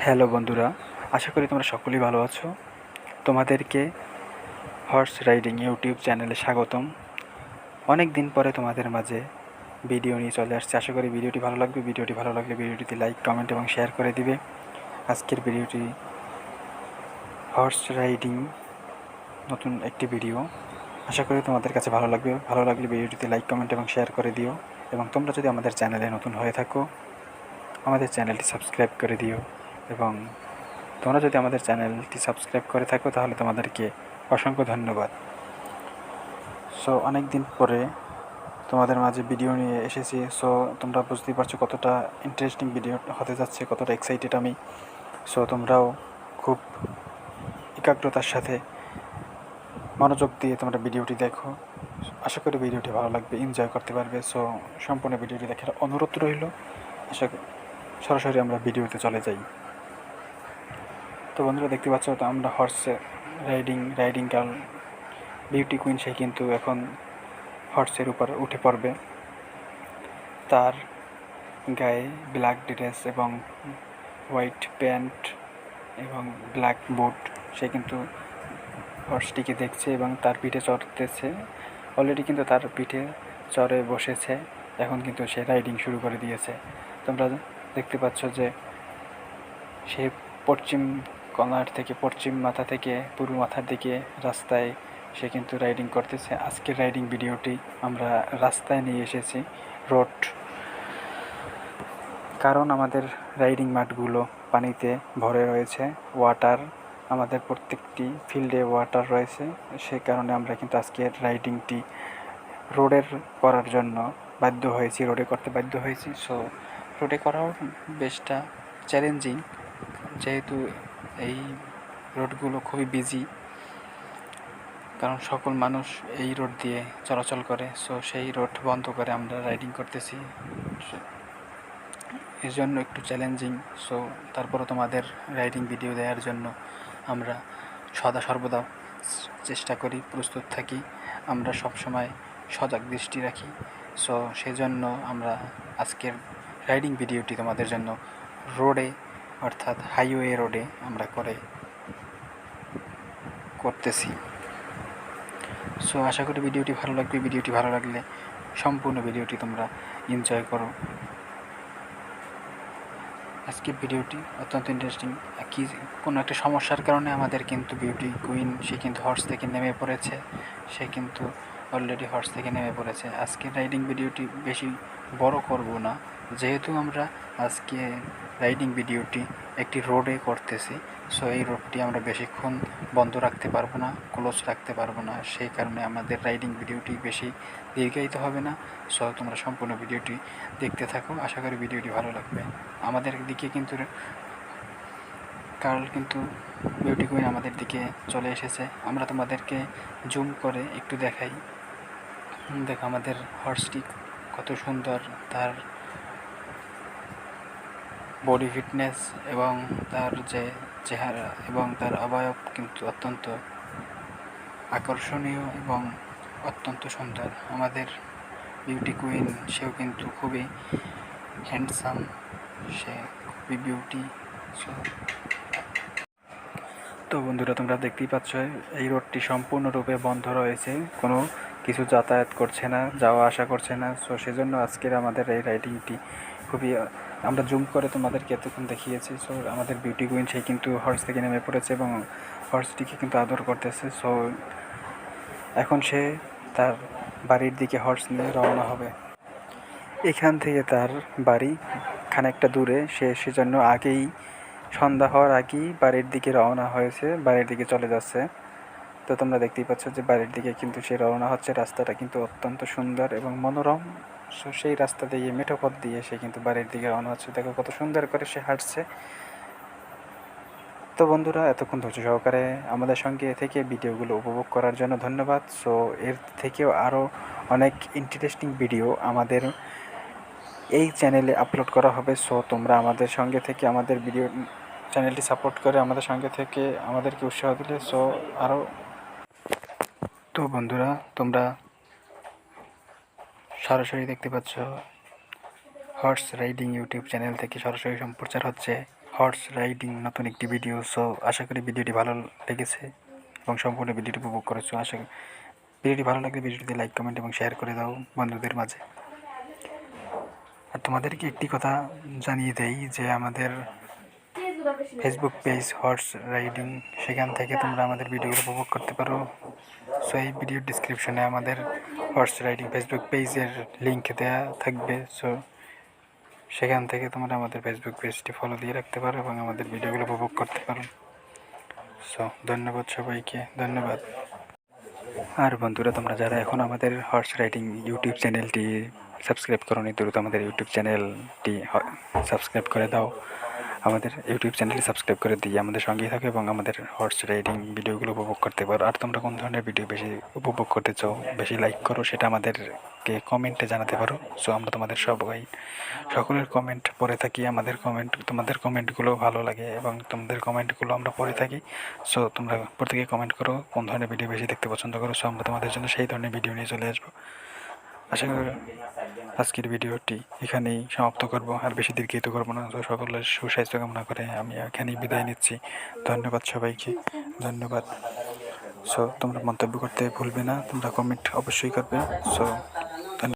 Hello বন্ধুরা, আশা করি তোমরা সকলেই ভালো আছো। তোমাদেরকে হর্স রাইডিং ইউটিউব চ্যানেলে স্বাগতম। অনেক দিন পরে তোমাদের মাঝে ভিডিও নিয়ে চলে আসছে। আশা করি ভিডিওটি ভালো লাগবে। ভিডিওটি ভালো লাগলে ভিডিওটিতে লাইক, কমেন্ট এবং শেয়ার করে দিবে। আজকের ভিডিওটি হর্স রাইডিং নতুন একটি ভিডিও। আশা করি তোমাদের কাছে ভালো লাগবে। ভালো লাগলে ভিডিওটিতে লাইক, কমেন্ট এবং শেয়ার করে দিও। এবং তোমরা যদি আমাদের চ্যানেলে নতুন হয়ে থাকো, আমাদের চ্যানেলটি সাবস্ক্রাইব করে দিও। এবং তোমরা যদি আমাদের চ্যানেলটি সাবস্ক্রাইব করে থাকো তাহলে তোমাদেরকে অসংখ্য ধন্যবাদ। অনেক দিন পরে তোমাদের মাঝে ভিডিও নিয়ে এসেছি। তোমরা বুঝতেই পারছো কতটা ইন্টারেস্টিং ভিডিও হতে যাচ্ছে, কতটা এক্সাইটেড আমি। তোমরাও খুব একাগ্রতার সাথে মনোযোগ দিয়ে তোমরা ভিডিওটি দেখো। আশা করি ভিডিওটি ভালো লাগবে, এনজয় করতে পারবে। সম্পূর্ণ ভিডিওটি দেখার অনুরোধ রইল। আশা করি সরাসরি আমরা ভিডিওতে চলে যাই। তো বন্ধুরা, দেখতে পাচ্ছ তো আমরা হর্সে রাইডিং গার্ল বিউটি কুইন, সে কিন্তু এখন হর্সের উপর উঠে পড়বে। তার গায়ে ব্ল্যাক ড্রেস এবং হোয়াইট প্যান্ট এবং ব্ল্যাক বুট। সে কিন্তু হর্সটিকে দেখছে এবং তার পিঠে চড়তেছে। অলরেডি কিন্তু তার পিঠে চড়ে বসেছে। এখন কিন্তু সে রাইডিং শুরু করে দিয়েছে। তোমরা দেখতে পাচ্ছ যে সে পশ্চিম কর্নার থেকে, পশ্চিম মাথা থেকে পূর্ব মাথার দিকে রাস্তায় সে কিন্তু রাইডিং করতেছে। আজকের রাইডিং ভিডিওটি আমরা রাস্তায় নিয়ে এসেছি, রোড। কারণ আমাদের রাইডিং মাঠগুলো পানিতে ভরে রয়েছে, ওয়াটার, আমাদের প্রত্যেকটি ফিল্ডে ওয়াটার রয়েছে। সে কারণে আমরা কিন্তু আজকের রাইডিংটি রোডের করার জন্য বাধ্য হয়েছি, রোডে করতে বাধ্য হয়েছি। রোডে করাও বেশটা চ্যালেঞ্জিং, যেহেতু এই রোডগুলো খুবই বিজি, কারণ সকল মানুষ এই রোড দিয়ে চলাচল করে। সেই রোড বন্ধ করে আমরা রাইডিং করতেছি, এর জন্য একটু চ্যালেঞ্জিং। তারপরও তোমাদের রাইডিং ভিডিও দেওয়ার জন্য আমরা সর্বদা চেষ্টা করি, প্রস্তুত থাকি, আমরা সবসময় সজাগ দৃষ্টি রাখি। সেজন্য আমরা আজকের রাইডিং ভিডিওটি তোমাদের জন্য রোডে, অর্থাৎ হাইওয়ে রোডে আমরা করতেছি। আশা করি ভিডিওটি ভালো লাগবে। ভিডিওটি ভালো লাগলে সম্পূর্ণ ভিডিওটি তোমরা এনজয় করো। আজকের ভিডিওটি অত্যন্ত ইন্টারেস্টিং। কোনো একটা সমস্যার কারণে আমাদের কিন্তু বিউটি কুইন সে কিন্তু হর্স থেকে নেমে পড়েছে। সে কিন্তু অলরেডি হর্স থেকে নেমে পড়েছে। আজকের রাইডিং ভিডিওটি বেশি বড় করব না, যেহেতু আমরা আজকে রাইডিং ভিডিওটি একটি রোডে করতেছি। এই রোডটি আমরা বেশিক্ষণ বন্ধ রাখতে পারবো না, ক্লোজ রাখতে পারবো না। সেই কারণে আমাদের রাইডিং ভিডিওটি বেশি দীর্ঘায়িত হবে না। তোমরা সম্পূর্ণ ভিডিওটি দেখতে থাকো। আশা করি ভিডিওটি ভালো লাগবে। আমাদের দিকে কিন্তু বিউটি কুইন আমাদের দিকে চলে এসেছে। আমরা তোমাদেরকে জুম করে একটু দেখাই। দেখো আমাদের হর্সটি কত সুন্দর, তার বডি ফিটনেস এবং তার যে চেহারা এবং তার অবয়ব কিন্তু অত্যন্ত আকর্ষণীয় এবং অত্যন্ত সুন্দর। আমাদের বিউটি কুইন সেও কিন্তু খুবই হ্যান্ডসাম, সে খুবই বিউটি। তো বন্ধুরা, তোমরা দেখতেই পাচ্ছ এই রোডটি সম্পূর্ণরূপে বন্ধ রয়েছে, কোনো কিছু যাতায়াত করছে না, যাওয়া আসা করছে না। সেজন্য আজকের আমাদের এই রাইডিংটি খুবই, আমরা জুম করে তোমাদেরকে এতক্ষণ দেখিয়েছি। আমাদের বিউটি কুইন সেই কিন্তু হর্স থেকে নেমে পড়েছে এবং হর্সটিকে কিন্তু আদর করতেছে। এখন সে তার বাড়ির দিকে হর্স নিয়ে রওনা হবে। এখান থেকে তার বাড়ি খানিকটা দূরে, সেজন্য আগেই, সন্ধ্যা হওয়ার আগেই বাড়ির দিকে রওনা হয়েছে, বাড়ির দিকে চলে যাচ্ছে। তো তোমরা দেখতেই পাচ্ছ যে বাড়ির দিকে কিন্তু সে রওনা হচ্ছে। রাস্তাটা কিন্তু অত্যন্ত সুন্দর এবং মনোরম। সেই রাস্তা দিয়ে, মেঠো পথ দিয়ে সে কিন্তু বাড়ির দিকে রওনা হচ্ছে। দেখো কত সুন্দর করে সে হাঁটছে। তো বন্ধুরা, এতক্ষণ ধৈর্য সহকারে আমাদের সঙ্গে থেকে ভিডিওগুলো উপভোগ করার জন্য ধন্যবাদ। এর থেকেও আরও অনেক ইন্টারেস্টিং ভিডিও আমাদের এই চ্যানেলে আপলোড করা হবে। তোমরা আমাদের সঙ্গে থেকে, আমাদের ভিডিও চ্যানেলটি সাপোর্ট করে আমাদের সঙ্গে থেকে আমাদেরকে উৎসাহ দিলে আরও। তো বন্ধুরা, তোমরা সরাসরি দেখতে পাচ্ছ হর্স রাইডিং ইউটিউব চ্যানেল থেকে সরাসরি সম্প্রচার হচ্ছে হর্স রাইডিং নতুন একটি ভিডিও। সো আশা করি ভিডিওটি ভালো লেগেছে এবং সম্পূর্ণ ভিডিওটি উপভোগ করেছো। আশা করি ভিডিওটি ভালো লাগলে ভিডিওটি লাইক কমেন্ট এবং শেয়ার করে দাও বন্ধুদের মাঝে। আর তোমাদেরকে একটি কথা জানিয়ে দেই যে আমাদের ফেসবুক পেজ হর্স রাইডিং, সেখান থেকে তোমরা আমাদের ভিডিওগুলো উপভোগ করতে পারো। সো এই ভিডিওর ডিসক্রিপশনে আমাদের হর্স রাইডিং ফেসবুক পেজের লিঙ্ক দেওয়া থাকবে। সো সেখান থেকে তোমরা আমাদের ফেসবুক পেজটি ফলো দিয়ে রাখতে পারো এবং আমাদের ভিডিওগুলো উপভোগ করতে পারো। সো ধন্যবাদ সবাইকে, ধন্যবাদ। আর বন্ধুরা, তোমরা যারা এখন আমাদের হর্স রাইডিং ইউটিউব চ্যানেলটি সাবস্ক্রাইব করোনি, দ্রুত আমাদের ইউটিউব চ্যানেলটি সাবস্ক্রাইব করে দাও। আমাদের ইউটিউব চ্যানেলটি সাবস্ক্রাইব করে দিয়ে আমাদের সঙ্গেই থাকো এবং আমাদের হর্স রাইডিং ভিডিওগুলো উপভোগ করতে পারো। আর তোমরা কোন ধরনের ভিডিও বেশি উপভোগ করতে চাও, বেশি লাইক করো, সেটা আমাদেরকে কমেন্টে জানাতে পারো। সো আমরা তোমাদের সকলের কমেন্ট পড়ে থাকি। তোমাদের কমেন্টগুলো ভালো লাগে এবং তোমাদের কমেন্টগুলো আমরা পড়ে থাকি। সো তোমরা প্রত্যেকে কমেন্ট করো কোন ধরনের ভিডিও বেশি দেখতে পছন্দ করো। সো আমরা তোমাদের জন্য সেই ধরনের ভিডিও নিয়ে চলে আসবো। আশা করি আজকের ভিডিওটি এখানেই সমাপ্ত করব, আর বেশি দীর্ঘায়িত করবো না। তো সকলের সুস্বাস্থ্য কামনা করে আমি এখানেই বিদায় নিচ্ছি। ধন্যবাদ সবাইকে, ধন্যবাদ। সো তোমরা মন্তব্য করতে ভুলবে না, তোমরা কমেন্ট অবশ্যই করবে। সো